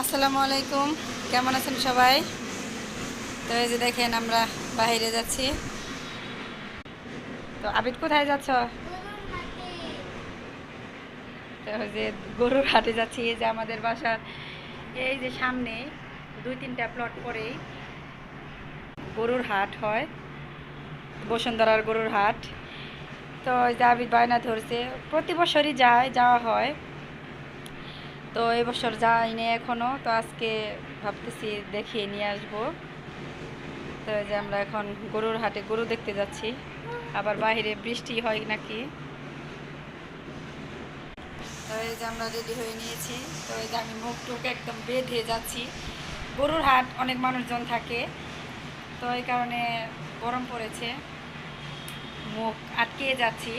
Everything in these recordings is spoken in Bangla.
আসসালামু আলাইকুম, কেমন আছেন সবাই? তো এই যে দেখেন আমরা বাইরে যাচ্ছি। তো আবিদ কোথায় যাচ্ছ? তো ওই যে গরুর হাটে যাচ্ছি। এই যে আমাদের বাসার এই যে সামনে 2-3টা প্লট পরেই গরুর হাট হয়, বসুন্ধরার গরুর হাট। তো ওই যে আবিদ বায়না ধরছে, প্রতি বছরই যাওয়া হয়। তো এবছর যাইনি এখনো, তো আজকে ভাবতেছি দেখিয়ে নিয়ে আসবো। তো এই যে আমরা এখন গরুর হাটে গরু দেখতে যাচ্ছি। আবার বাইরে বৃষ্টি হয় নাকি। তো এই যে আমরা রেডি হয়ে নিয়েছি। তো এই যে আমি মুখ টুক একদম বেঁধে যাচ্ছি। গরুর হাট অনেক মানুষজন থাকে, তো এই কারণে গরম পড়েছে, মুখ আটকে যাচ্ছি।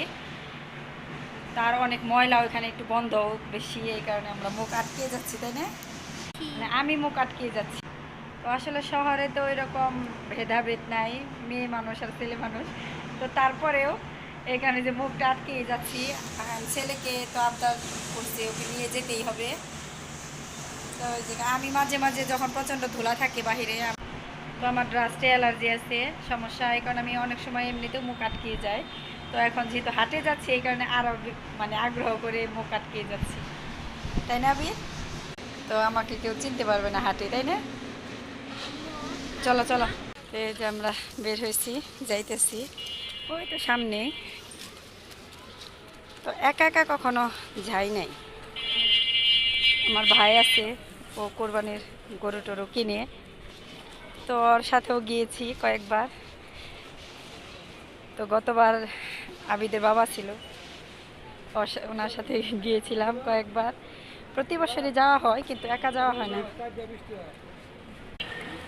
তার অনেক ময়লা ওইখানে একটু বন্ধ বেশি, এই কারণে আমরা মুখ আটকে যাচ্ছি, তাই না? মানে আমি মুখ আটকে যাচ্ছি। তো আসলে শহরে তো ওইরকম ভেদাভেদ নাই, মেয়ে মানুষ আর ছেলে মানুষ। তো তারপরেও এখানে যে মুখটা আটকেই যাচ্ছি। ছেলেকে তো আবদার করছে, ওকে নিয়ে যেতেই হবে। তো ওই যে আমি মাঝে মাঝে যখন প্রচণ্ড ধুলা থাকে বাহিরে, তো আমার ডাস্টে অ্যালার্জি আছে, সমস্যা। এই কারণে আমি অনেক সময় এমনিতেও মুখ আটকিয়ে যায়। তো এখন যেহেতু হাটে যাচ্ছি, এই কারণে আরও মানে আগ্রহ করে মুখ আটকিয়ে যাচ্ছি, তাই না আবি? তো আমাকে কেউ চিনতে পারবে না হাটে, তাই না? চলো চলো। এই যে আমরা বের হয়েছি, যাইতেছি ওই তো সামনে। তো একা একা কখনো যাই নাই, আমার ভাই আছে, ও কোরবানির গরু টরু কিনে, তো ওর সাথেও গিয়েছি কয়েকবার। তো গতবার আবিদের বাবা ছিল, ওনার সাথে গিয়েছিলাম কয়েকবার। প্রতি বছরই যাওয়া হয়, কিন্তু একা যাওয়া হয় না।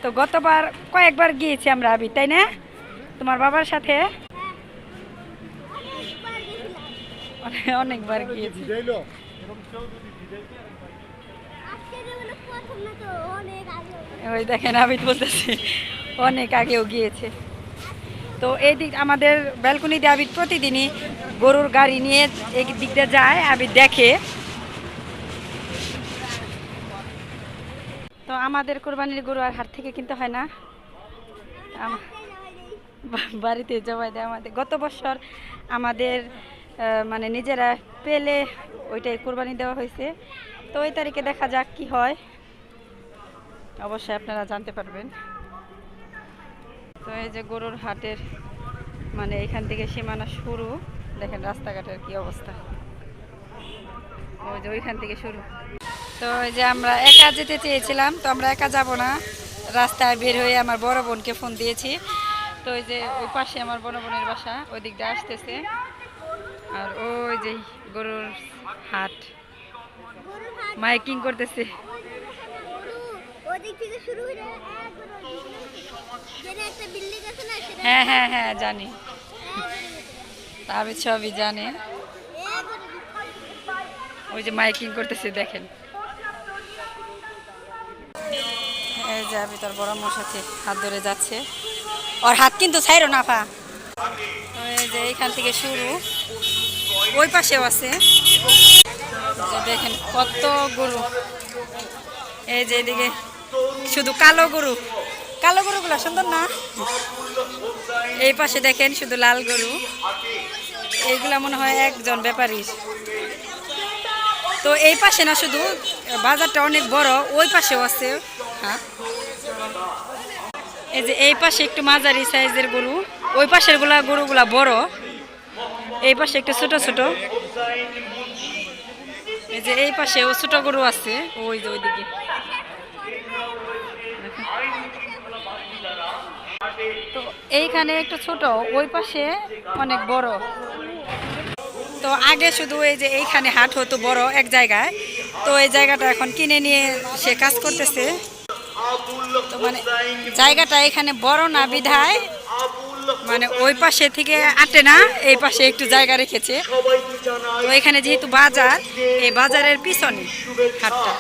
তো গতবার কয়েকবার গিয়েছি আমরা আবিদ, তাই না? তোমার বাবার সাথে অনেকবার গিয়েছি। ওই দেখেন আবিদ বলতেছে অনেক আগেও গিয়েছে। তো এই দিক আমাদের ব্যালকনি দিয়ে আবিদ প্রতিদিনই গরুর গাড়ি নিয়ে এই দিক দিয়ে যায়, আবিদ দেখে। তো আমাদের কোরবানির গরু আর হাট থেকে কিনতে হয় না, বাড়িতে জবাই দেয় আমাদের। গত বছর আমাদের মানে নিজেরা পেলে ওইটাই কোরবানি দেওয়া হয়েছে। তো ওই তারিখে দেখা যাক কি হয়, অবশ্যই আপনারা জানতে পারবেন। তো এই যে গরুর হাটের মানে এখান থেকে সীমানা শুরু, দেখেন রাস্তাঘাটের কি অবস্থা, ওই যে ওইখান থেকে শুরু। তো এই যে আমরা একা যেতে চেয়েছিলাম, তো আমরা একা যাব না, রাস্তায় বের হয়ে আমার বড় বোনকে ফোন দিয়েছি। তো ওই যে ওই পাশে আমার বড় বোনের বাসা, ওই দিক দিয়ে আসতেছে। আর ওই যে গরুর হাট মাইকিং করতেছে। হ্যাঁ হ্যাঁ হ্যাঁ জানি, আমি সবই জানে। ওই যে মাইকিং করতেছে দেখেন। এই যে আমি তোর বড় মোর সাথে হাত ধরে যাচ্ছে, ওর হাত কিন্তু ছাইরো না পা। এই যে এইখান থেকে শুরু, ওই পাশেও আছে, দেখেন কত গরু। এই যে এদিকে শুধু কালো গরু, কালো গরুগুলো সুন্দর না? এই পাশে দেখেন শুধু লাল গরু, এইগুলা মনে হয় একজন ব্যাপারীর। তো এই পাশে না, শুধু বাজারটা অনেক বড়, ওই পাশেও আছে। হ্যাঁ, এই যে এই পাশে একটু মাঝারি সাইজের গরু, ওই পাশের গরুগুলা বড়, এই পাশে একটু ছোট ছোট। এই যে এই পাশে ও ছোট গরু আছে, ওই যে ওইদিকে। তো এইখানে একটু ছোট, ওই পাশে অনেক বড়। তো আগে শুধু এই যে এইখানে হাট হতো বড় এক জায়গায়, তো এই জায়গাটা এখন কিনে নিয়ে সে কাজ করতেছে। তো মানে জায়গাটা এখানে বড় না বিধায় মানে ওই পাশে থেকে আটে না, এই পাশে একটু জায়গা রেখেছে। তো এখানে যেহেতু বাজার, এই বাজারের পিছনে হাটটা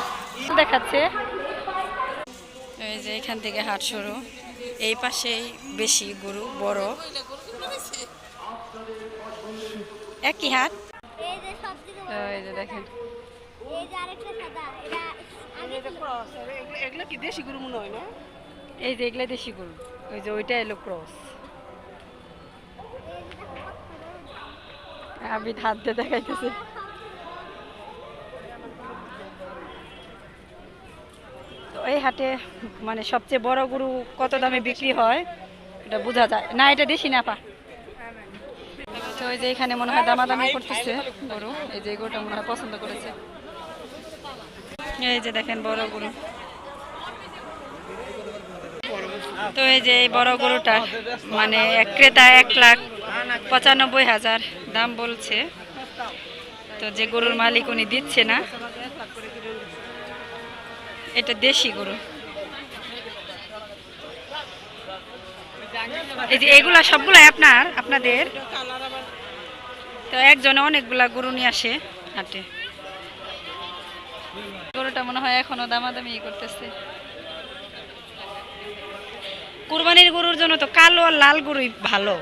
দেখাচ্ছে। এই যে এখান থেকে হাট শুরু, এই পাশেই বেশি গরু বড়, একই হাট। এই যে দেখেন এগুলো কি দেশি গরু মনে হয় না? এই যে এগুলা দেশি গরু, ওই যে ওইটা এলো ক্রস। আমি হাত দিয়ে দেখাইতেছি। তো এই হাটে মানে সবচেয়ে বড় গরু কত দামে বিক্রি হয় এটা বোঝা যায় না। এটা দেশি না পা। তো এই যে এখানে মনে হয় দামাদামি করতেছে গরু। এই যে গরুটা মনে হয় পছন্দ করেছে। এই যে দেখেন বড় গরু। তো এই যে এই বড় গরুটা মানে ক্রেতা 1,95,000 দাম বলছে। তো যে গরুর মালিক উনি দিচ্ছে না। এটা দেশি গরু। এই যে এগুলা সবগুলাই আপনাদের। তো একজনে অনেকগুলা গরু নিয়ে আসে হাটে। গরুটা মনে হয় এখনো দামাদামি করতেছে। কুরবানির গরুর জন্য তো কালো আর লাল গরুই ভালো।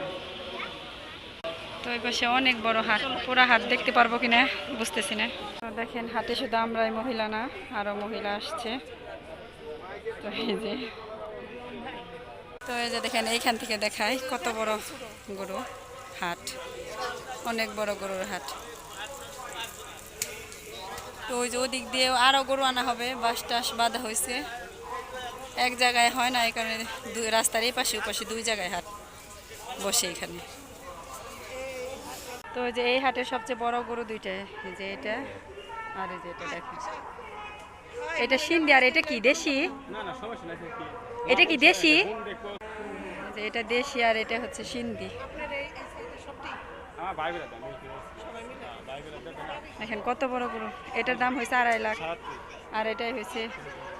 তো এই পাশে অনেক বড় হাট, পুরা হাট দেখতে পারবো কিনা বুঝতেছি না। তো দেখেন হাটে শুধু আমরাই মহিলা না, আরো মহিলা আসছে। তো এই যে দেখেন এইখান থেকে দেখায় কত বড় গরু হাট, অনেক বড় গরুর হাট। তো ওই যে ওদিক দিয়ে আরো গরু আনা হবে, বাস টাস বাঁধা হয়েছে, এক জায়গায় হয় না, এই কারণে দুই রাস্তার এই পাশে ওপাশে দুই জায়গায় হাট বসে এখানে। তো ওই যে এই হাটের সবচেয়ে বড় গরু দুইটাই, এই যে এটা আর এই যে এটা দেখেন, এটা সিন্ধি আর এটা কি দেশি? এটা কি দেশি? এটা দেশি আর এটা হচ্ছে সিন্ধি। দেখেন কত বড় গরু। এটার দাম হয়েছে 2.5 লাখ আর এটাই হয়েছে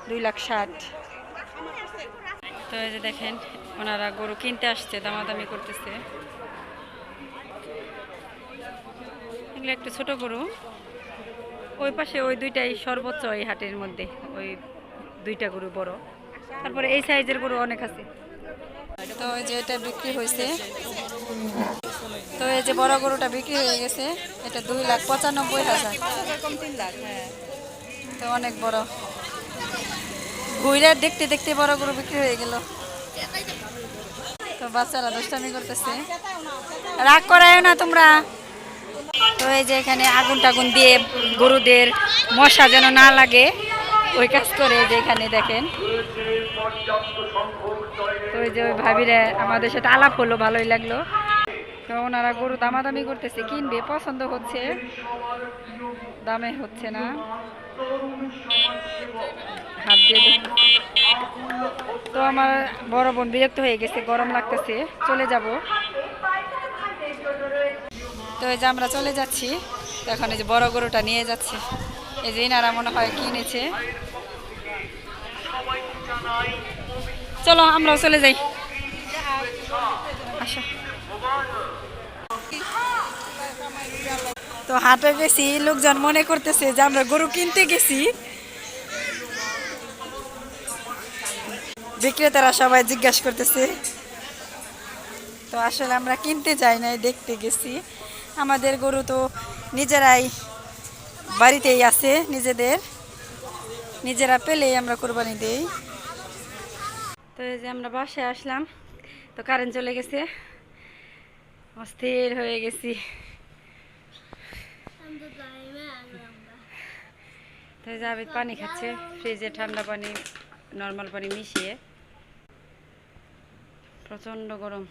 2,60,000। তো এই যে দেখেন ওনারা গরু কিনতে আসছে, দামাদামি করতেছে। এগুলো একটু ছোট গরু। ওই পাশে ওই দুইটাই সর্বোচ্চ এই হাটের মধ্যে, ওই দুইটা গরু বড়। তারপরে এই সাইজের গরু অনেক আছে। তো এই যে এটা বিক্রি হয়েছে। তো এই যে বড় গরুটা বিক্রি হয়ে গেছে, এটা 2,95,000। তো অনেক বড়, ঘুরে দেখতে দেখতে বড় গরু বিক্রি হয়ে গেল। তো বাচ্চারা দুষ্টামি করতেছে, রাগ করায়ও না তোমরা। তো এই যে এখানে আগুন টাগুন দিয়ে গরুদের মশা যেন না লাগে ওই কাজ করে, যে এখানে দেখেন। তো ওই যে ওই ভাবিরা আমাদের সাথে আলাপ হলো, ভালোই লাগলো। তো ওনারা গরু দামাদামি করতেছে, কিনবে, পছন্দ হচ্ছে, দামে হচ্ছে না, হাত দিয়ে। তো আমার বড় বোন বিরক্ত হয়ে গেছে, গরম লাগতেছে, চলে যাব। তো এই যে আমরা চলে যাচ্ছি। তো এখন এই যে বড় গরুটা নিয়ে যাচ্ছে, এই যে ইনারা মনে হয় কিনেছে। চলো আমরাও চলে যাই, আসো। তো হাটে গেছি, লোকজন মনে করতেছে যে আমরা গরু কিনতে গেছি। বিক্রেতারা সবাই জিজ্ঞাসা করতেছে। তো আসলে আমরা কিনতে যাই নাই, দেখতে গেছি। আমাদের গরু তো নিজেরাই বাড়িতেই আছে, নিজেরা পেলেই আমরা কোরবানি দেই। তো এই যে আমরা বাসায় আসলাম, তো কারেন্ট চলে গেছে, অস্থির হয়ে গেছি। তো এই যে আবিদ পানি খাচ্ছে, ফ্রিজে ঠান্ডা পানি নর্মাল পানি মিশিয়ে। প্রচণ্ড গরম।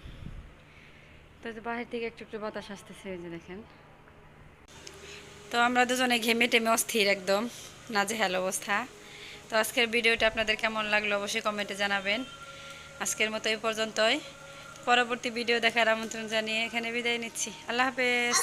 তো বাহির থেকে একটু একটু বাতাস আসতেছে, এই যে দেখেন। তো আমরা দুজনে ঘেমে টেমে অস্থির, একদম নাজেহাল অবস্থা। তো আজকের ভিডিওটা আপনাদের কেমন লাগলো অবশ্যই কমেন্টে জানাবেন। আজকের মতো এই পর্যন্তই, পরবর্তী ভিডিও দেখার আমন্ত্রণ জানিয়ে এখানে বিদায় নিচ্ছি। আল্লাহ হাফেজ।